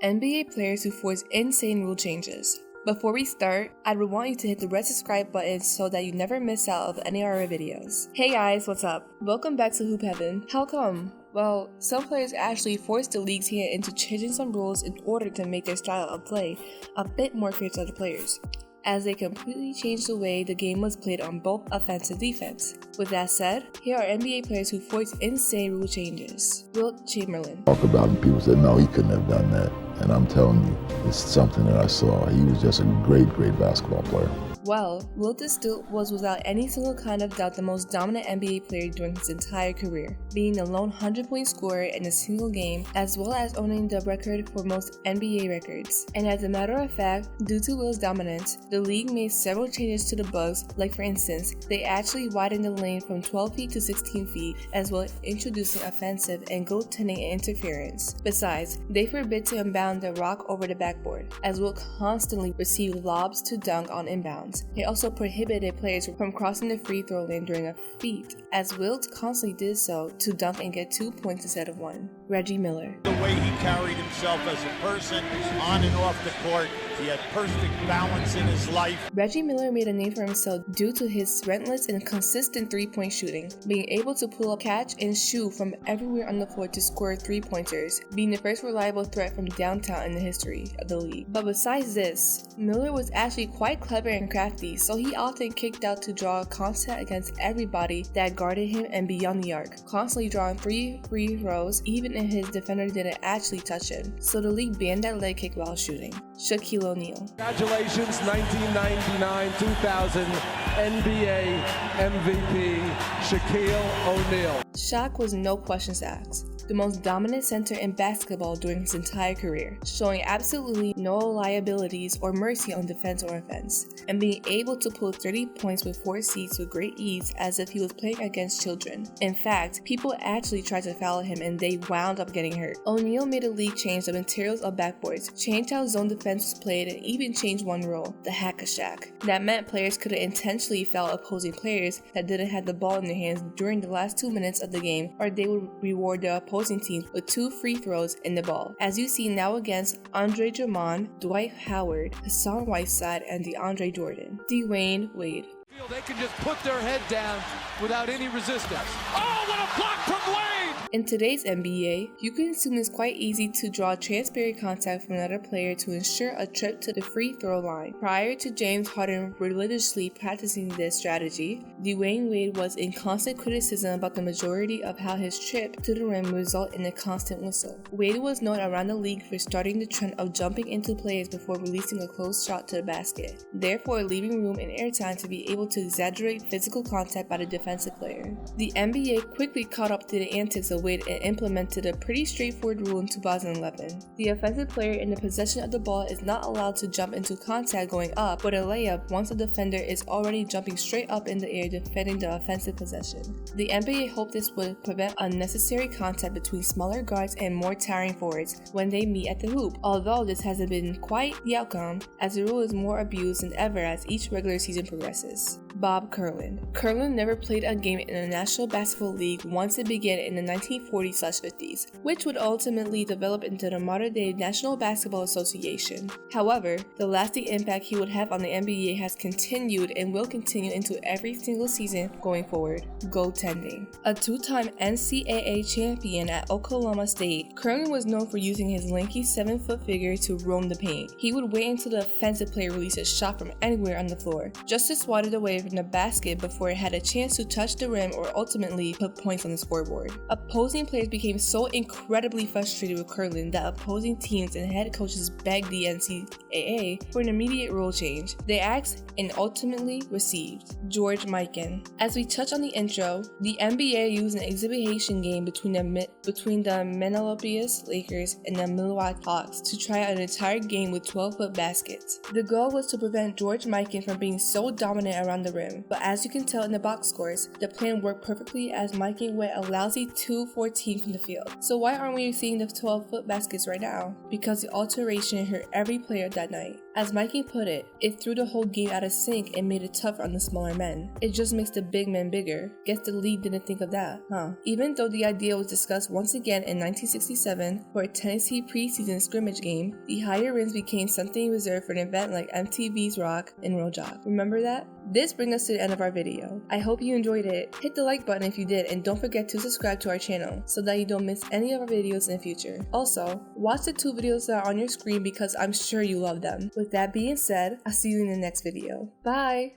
NBA players who force insane rule changes. Before we start, I'd want you to hit the red subscribe button so that you never miss out of any of our videos. Hey guys, what's up? Welcome back to Hoop Heaven. How come? Well, some players actually forced the league's hand into changing some rules in order to make their style of play a bit more fair to other players, as they completely changed the way the game was played on both offense and defense. With that said, here are NBA players who forced insane rule changes. Wilt Chamberlain. Talk about him, people said, no, he couldn't have done that. And I'm telling you, it's something that I saw. He was just a great basketball player. Well, Wilt still was without any single kind of doubt the most dominant NBA player during his entire career, being the lone 100-point scorer in a single game, as well as owning the record for most NBA records. And as a matter of fact, due to Wilt's dominance, the league made several changes to the Bucks, like for instance, they actually widened the lane from 12 feet to 16 feet, as well as introducing offensive and goaltending interference. Besides, they forbid to inbound the rock over the backboard, as Wilt constantly received lobs to dunk on inbounds. They also prohibited players from crossing the free throw line during a feat, as Wilt constantly did so to dunk and get 2 points instead of 1. Reggie Miller. The way he carried himself as a person, on and off the court, he had perfect balance in his life. Reggie Miller made a name for himself due to his relentless and consistent three-point shooting, being able to pull up, catch, and shoot from everywhere on the floor to score three-pointers, being the first reliable threat from downtown in the history of the league. But besides this, Miller was actually quite clever and crafty, so he often kicked out to draw contact against everybody that guarded him and beyond the arc, constantly drawing 3 free throws even if his defender didn't actually touch him. So the league banned that leg kick while shooting. Shaquille O'Neal. Congratulations, 1999-2000 NBA MVP Shaquille O'Neal. Shaq was no questions asked, the most dominant center in basketball during his entire career, showing absolutely no liabilities or mercy on defense or offense, and being able to pull 30 points with 4 seats with great ease as if he was playing against children. In fact, people actually tried to foul him and they wound up getting hurt. O'Neal made a league change the materials of backboards, changed how zone defense was played, and even changed one rule, the hack-a-shack. That meant players couldn't intentionally foul opposing players that didn't have the ball in their hands during the last 2 minutes of the game, or they would reward their opposing team with 2 free throws in the ball, as you see now against Andre Drummond, Dwight Howard, Hassan Whiteside, and DeAndre Jordan. Dwayne Wade. They can just put their head down without any resistance. Oh, what a block from Wade! In today's NBA, you can assume it's quite easy to draw transparent contact from another player to ensure a trip to the free throw line. Prior to James Harden religiously practicing this strategy, Dwayne Wade was in constant criticism about the majority of how his trip to the rim result in a constant whistle. Wade was known around the league for starting the trend of jumping into players before releasing a close shot to the basket, therefore leaving room and airtime to be able to exaggerate physical contact by the defensive player. The NBA quickly caught up to the antics of Wade and implemented a pretty straightforward rule in 2011. The offensive player in the possession of the ball is not allowed to jump into contact going up with a layup once the defender is already jumping straight up in the air defending the offensive possession. The NBA hoped this would prevent unnecessary contact between smaller guards and more towering forwards when they meet at the hoop, although this hasn't been quite the outcome, as the rule is more abused than ever as each regular season progresses. Bob Curlin. Curlin never played a game in the National Basketball League once it began in the 1940s/50s, which would ultimately develop into the modern-day National Basketball Association. However, the lasting impact he would have on the NBA has continued and will continue into every single season going forward. Goaltending. A 2-time NCAA champion at Oklahoma State, Curlin was known for using his lanky 7-foot figure to roam the paint. He would wait until the offensive player released a shot from anywhere on the floor, just to swat it away from the basket before it had a chance to touch the rim or ultimately put points on the scoreboard. Opposing players became so incredibly frustrated with Curlin that opposing teams and head coaches begged the NCAA for an immediate rule change. They asked and ultimately received. George Mikan. As we touched on the intro, the NBA used an exhibition game between the Minneapolis Lakers and the Milwaukee Hawks to try out an entire game with 12-foot baskets. The goal was to prevent George Mikan from being so dominant around the rim, but as you can tell in the box scores, the plan worked perfectly as Mikan went a lousy 2-14 from the field. So why aren't we seeing the 12-foot baskets right now? Because the alteration hurt every player that night. As Mikey put it threw the whole game out of sync and made it tough on the smaller men. It just makes the big men bigger. Guess the league didn't think of that, huh? Even though the idea was discussed once again in 1967 for a Tennessee preseason scrimmage game, the higher rims became something reserved for an event like MTV's Rock and Roll Jock. Remember that? This brings us to the end of our video. I hope you enjoyed it. Hit the like button if you did, and don't forget to subscribe to our channel so that you don't miss any of our videos in the future. Also, watch the 2 videos that are on your screen because I'm sure you love them. With that being said, I'll see you in the next video. Bye!